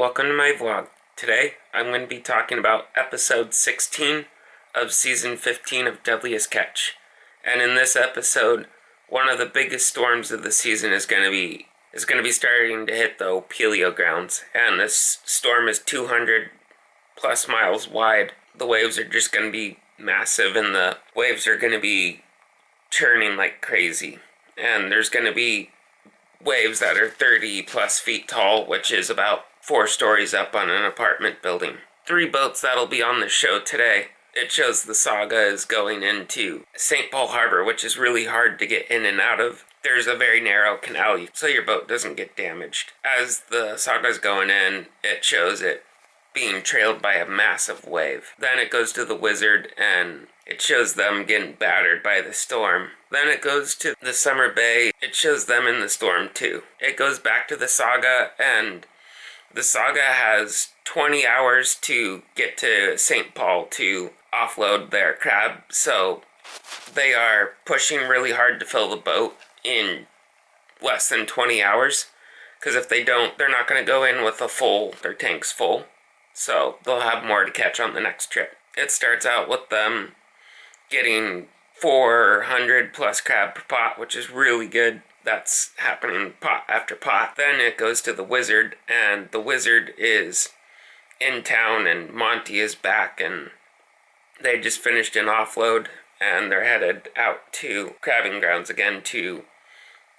welcome to my vlog. Today, I'm going to be talking about episode 16 of season 15 of Deadliest Catch. And in this episode, one of the biggest storms of the season is going to be starting to hit the Opelio grounds. And this storm is 200 plus miles wide. The waves are just going to be massive, and the waves are going to be churning like crazy. And there's going to be waves that are 30 plus feet tall, which is about 4 stories up on an apartment building. 3 boats that'll be on the show today. It shows the Saga is going into St. Paul Harbor, which is really hard to get in and out of. There's a very narrow canal, so your boat doesn't get damaged. As the Saga's going in, it shows it being trailed by a massive wave. Then it goes to the Wizard, and it shows them getting battered by the storm. Then it goes to the Summer Bay. It shows them in the storm too. It goes back to the Saga, and the Saga has 20 hours to get to St. Paul to offload their crab. So they are pushing really hard to fill the boat in less than 20 hours. Because if they don't, they're not going to go in with their tank's full. So they'll have more to catch on the next trip. It starts out with them getting 400 plus crab per pot, which is really good. That's happening pot after pot. Then it goes to the Wizard, and the Wizard is in town, and Monty is back, and they just finished an offload, and they're headed out to crabbing grounds again to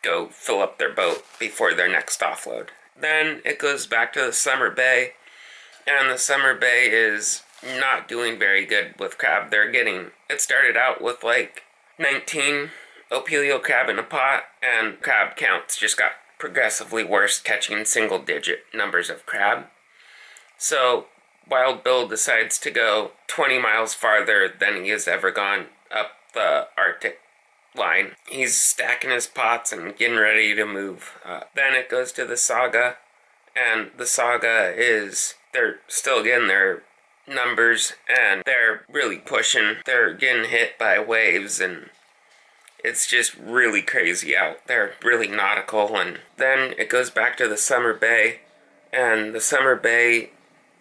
go fill up their boat before their next offload. Then it goes back to the Summer Bay, and the Summer Bay is not doing very good with crab. It started out with like 19 Opelio crab in a pot, and crab counts just got progressively worse, catching single-digit numbers of crab. So Wild Bill decides to go 20 miles farther than he has ever gone up the Arctic line. He's stacking his pots and getting ready to move. Then it goes to the Saga, and the Saga they're still getting their numbers, and they're really pushing. They're getting hit by waves, and it's just really crazy out there, really nautical. And then it goes back to the Summer Bay, and the Summer Bay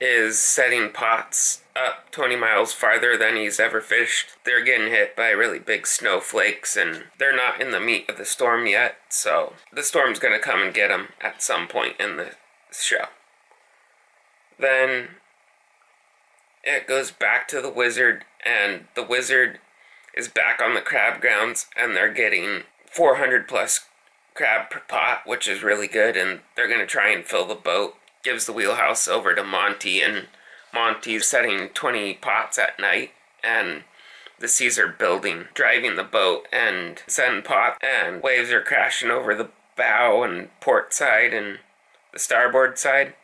is setting pots up 20 miles farther than he's ever fished. They're getting hit by really big snowflakes, and they're not in the meat of the storm yet, so the storm's going to come and get them at some point in the show. Then it goes back to the Wizard, and the Wizard is back on the crab grounds, and they're getting 400 plus crab per pot, which is really good, and they're going to try and fill the boat. Gives the wheelhouse over to Monty, and Monty's setting 20 pots at night, and the seas are building, driving the boat and setting pots, and waves are crashing over the bow and port side and the starboard side.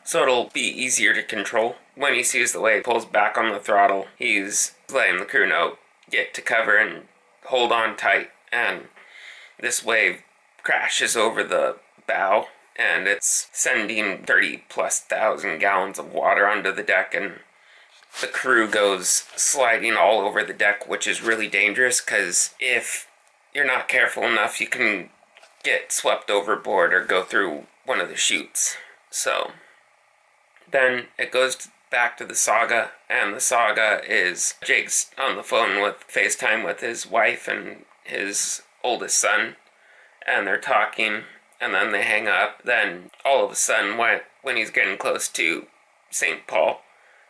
So it'll be easier to control. When he sees the wave, pulls back on the throttle. He's letting the crew know, get to cover and hold on tight. And this wave crashes over the bow, and it's sending 30 plus thousand gallons of water onto the deck, and the crew goes sliding all over the deck, which is really dangerous, because if you're not careful enough, you can get swept overboard or go through one of the chutes. So then it goes back to the Saga, and the Saga Jake's on the phone with FaceTime with his wife and his oldest son, and they're talking, and then they hang up. Then all of a sudden, when he's getting close to St. Paul,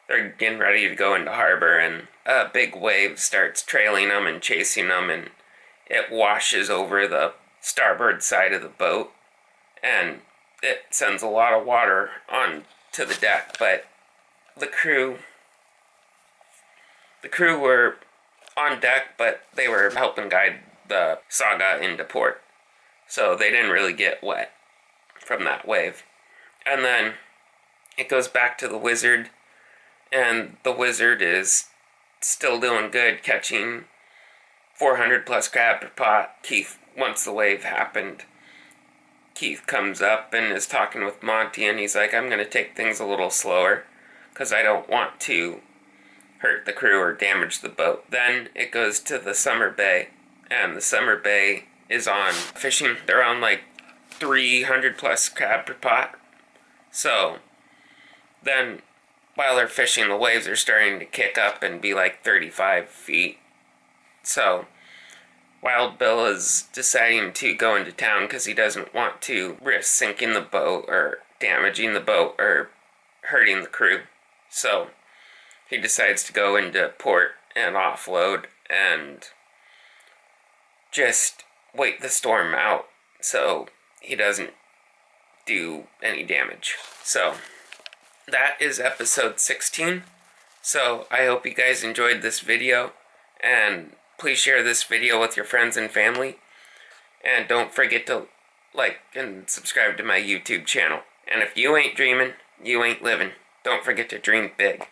they're getting ready to go into harbor, and a big wave starts trailing them and chasing them, and it washes over the starboard side of the boat, and it sends a lot of water on to the deck. But the crew were on deck, but they were helping guide the Saga into port, so they didn't really get wet from that wave. And then it goes back to the Wizard, and the Wizard is still doing good, catching 400 plus crab per pot. Once the wave happened, Keith comes up and is talking with Monty, and he's like, I'm going to take things a little slower because I don't want to hurt the crew or damage the boat. Then it goes to the Summer Bay, and the Summer Bay is on fishing. They're on like 300 plus crab per pot. So Then, while they're fishing, the waves are starting to kick up and be like 35 feet. So, Wild Bill is deciding to go into town because he doesn't want to risk sinking the boat or damaging the boat or hurting the crew. So, he decides to go into port and offload and just wait the storm out so he doesn't do any damage. So, that is episode 16. So, I hope you guys enjoyed this video, and please share this video with your friends and family. And don't forget to like and subscribe to my YouTube channel. And if you ain't dreaming, you ain't living. Don't forget to dream big.